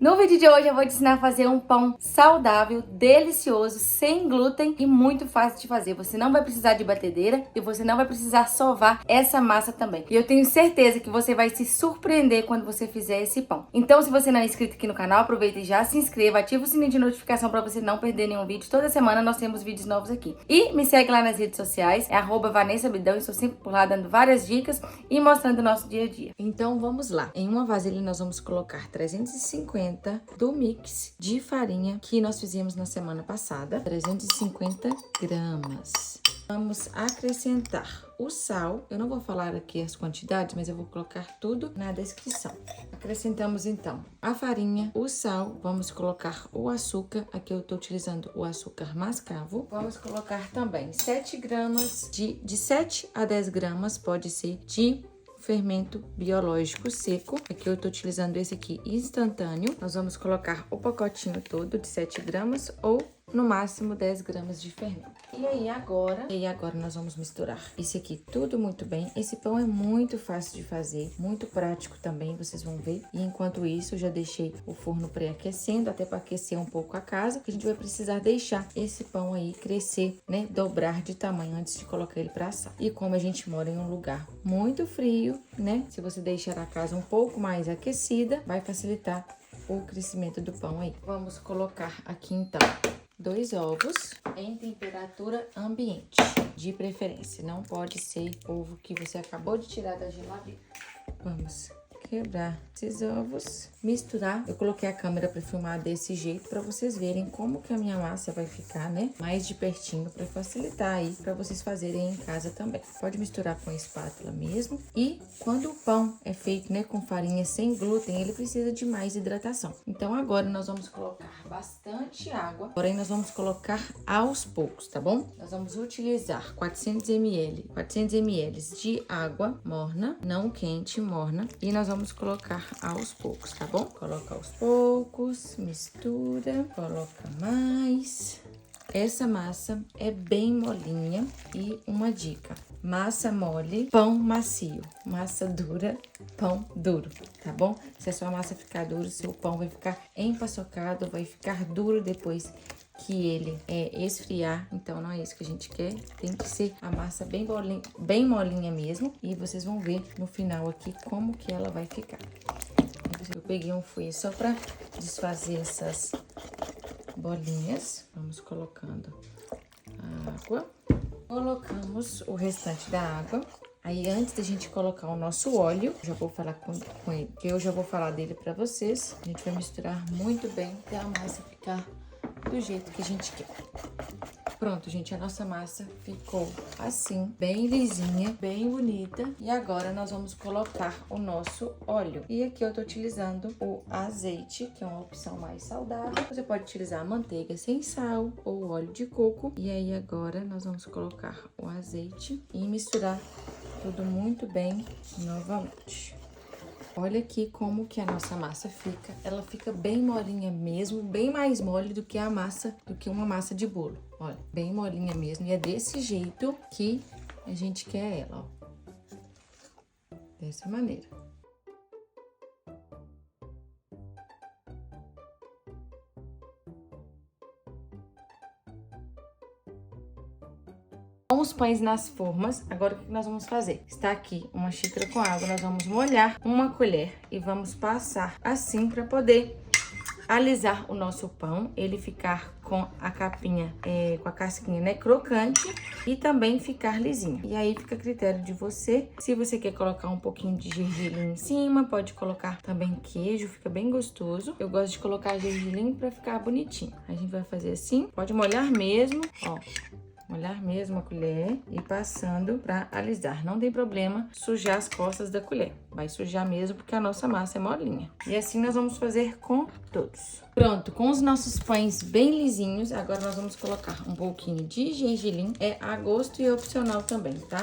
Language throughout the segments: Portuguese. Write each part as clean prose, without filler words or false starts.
No vídeo de hoje eu vou te ensinar a fazer um pão saudável, delicioso, sem glúten e muito fácil de fazer. Você não vai precisar de batedeira e você não vai precisar sovar essa massa também. E eu tenho certeza que você vai se surpreender quando você fizer esse pão. Então, se você não é inscrito aqui no canal, aproveita e já se inscreva, ativa o sininho de notificação para você não perder nenhum vídeo. Toda semana nós temos vídeos novos aqui. E me segue lá nas redes sociais, é @VanessaBridão, estou sempre por lá dando várias dicas e mostrando o nosso dia a dia. Então, vamos lá. Em uma vasilha nós vamos colocar 350 do mix de farinha que nós fizemos na semana passada, 350 gramas. Vamos acrescentar o sal. Eu não vou falar aqui as quantidades, mas eu vou colocar tudo na descrição. Acrescentamos então a farinha, o sal, vamos colocar o açúcar. Aqui eu tô utilizando o açúcar mascavo. Vamos colocar também 7 gramas de 7 a 10 gramas, pode ser de fermento biológico seco. Aqui eu tô utilizando esse aqui instantâneo. Nós vamos colocar o pacotinho todo de 7 gramas ou no máximo 10 gramas de fermento. E aí agora nós vamos misturar isso aqui tudo muito bem. Esse pão é muito fácil de fazer, muito prático também, vocês vão ver. E enquanto isso, eu já deixei o forno pré-aquecendo, até para aquecer um pouco a casa, que a gente vai precisar deixar esse pão aí crescer, né, dobrar de tamanho antes de colocar ele para assar. E como a gente mora em um lugar muito frio, né, se você deixar a casa um pouco mais aquecida, vai facilitar o crescimento do pão aí. Vamos colocar aqui então 2 ovos em temperatura ambiente, de preferência. Não pode ser ovo que você acabou de tirar da geladeira. Vamos quebrar esses ovos, misturar. Eu coloquei a câmera para filmar desse jeito para vocês verem como que a minha massa vai ficar, né? Mais de pertinho para facilitar aí para vocês fazerem em casa também. Pode misturar com a espátula mesmo. E quando o pão é feito, né, com farinha sem glúten, ele precisa de mais hidratação. Então agora nós vamos colocar bastante água. Porém nós vamos colocar aos poucos, tá bom? Nós vamos utilizar 400 ml de água morna, não quente, morna, e nós vamos colocar aos poucos, tá bom? Coloca aos poucos, mistura, coloca mais. Essa massa é bem molinha e uma dica: massa mole, pão macio, massa dura, pão duro, tá bom? Se a sua massa ficar dura, seu pão vai ficar empaçocado, vai ficar duro depois que ele esfriar. Então não é isso que a gente quer, tem que ser a massa bem molinha mesmo, e vocês vão ver no final aqui como que ela vai ficar. Eu peguei um fouet só para desfazer essas bolinhas. Vamos colocando a água, colocamos o restante da água. Aí, antes da gente colocar o nosso óleo, já vou falar com ele, que eu já vou falar dele para vocês. A gente vai misturar muito bem até a massa ficar do jeito que a gente quer. Pronto, gente, a nossa massa ficou assim, bem lisinha, bem bonita. E agora nós vamos colocar o nosso óleo. E aqui eu tô utilizando o azeite, que é uma opção mais saudável. Você pode utilizar a manteiga sem sal ou o óleo de coco. E aí agora nós vamos colocar o azeite e misturar tudo muito bem novamente. Olha aqui como que a nossa massa fica. Ela fica bem molinha mesmo, bem mais mole do que uma massa de bolo. Olha, bem molinha mesmo. E é desse jeito que a gente quer ela, ó. Dessa maneira. Com os pães nas formas, agora o que nós vamos fazer? Está aqui uma xícara com água, nós vamos molhar uma colher e vamos passar assim para poder alisar o nosso pão, ele ficar com a capinha, com a casquinha, né, crocante, e também ficar lisinho. E aí fica a critério de você. Se você quer colocar um pouquinho de gergelim em cima, pode colocar também queijo, fica bem gostoso. Eu gosto de colocar gergelim para ficar bonitinho. A gente vai fazer assim, pode molhar mesmo, ó. Molhar mesmo a colher e passando para alisar. Não tem problema sujar as costas da colher. Vai sujar mesmo porque a nossa massa é molinha. E assim nós vamos fazer com todos. Pronto, com os nossos pães bem lisinhos, agora nós vamos colocar um pouquinho de gergelim. É a gosto e opcional também, tá?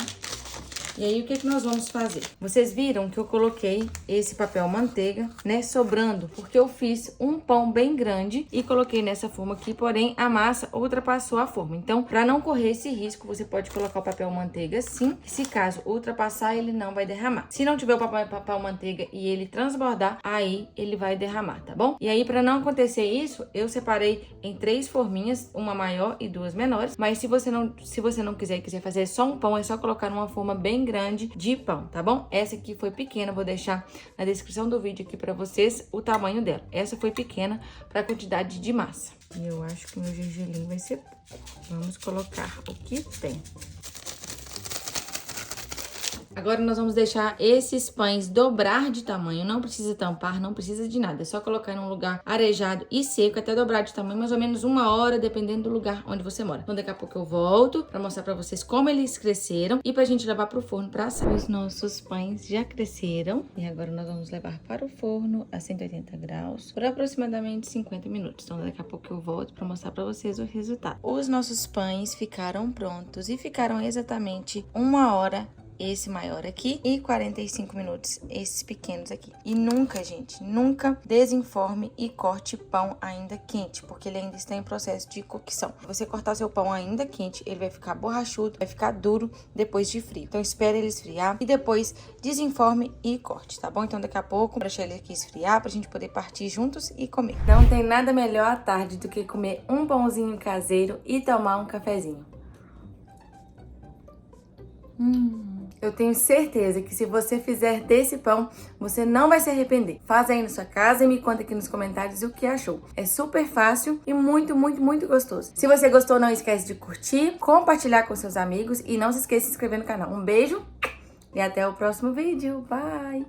E aí, o que nós vamos fazer? Vocês viram que eu coloquei esse papel manteiga, né, sobrando, porque eu fiz um pão bem grande e coloquei nessa forma aqui, porém a massa ultrapassou a forma. Então, para não correr esse risco, você pode colocar o papel manteiga assim, se caso ultrapassar, ele não vai derramar. Se não tiver o papel manteiga e ele transbordar, aí ele vai derramar, tá bom? E aí, para não acontecer isso, eu separei em 3 forminhas, uma maior e 2 menores, mas se você não quiser fazer só um pão, é só colocar numa forma bem grande de pão, tá bom? Essa aqui foi pequena, vou deixar na descrição do vídeo aqui para vocês o tamanho dela. Essa foi pequena para a quantidade de massa. E eu acho que o meu gergelim vai ser pouco. Vamos colocar o que tem. Agora nós vamos deixar esses pães dobrar de tamanho, não precisa tampar, não precisa de nada. É só colocar em um lugar arejado e seco até dobrar de tamanho, mais ou menos 1 hora, dependendo do lugar onde você mora. Então daqui a pouco eu volto pra mostrar pra vocês como eles cresceram e pra gente levar pro forno pra assar. Os nossos pães já cresceram e agora nós vamos levar para o forno a 180 graus por aproximadamente 50 minutos. Então daqui a pouco eu volto pra mostrar pra vocês o resultado. Os nossos pães ficaram prontos e ficaram exatamente 1 hora esse maior aqui e 45 minutos esses pequenos aqui. E nunca, gente, nunca desenforme e corte pão ainda quente, porque ele ainda está em processo de cocção. Se você cortar seu pão ainda quente, ele vai ficar borrachudo, vai ficar duro depois de frio. Então espere ele esfriar e depois desenforme e corte, tá bom? Então daqui a pouco, vou deixar ele aqui esfriar pra gente poder partir juntos e comer. Não tem nada melhor à tarde do que comer um pãozinho caseiro e tomar um cafezinho. Eu tenho certeza que se você fizer desse pão, você não vai se arrepender. Faz aí na sua casa e me conta aqui nos comentários o que achou. É super fácil e muito, muito, muito gostoso. Se você gostou, não esquece de curtir, compartilhar com seus amigos e não se esqueça de se inscrever no canal. Um beijo e até o próximo vídeo. Bye!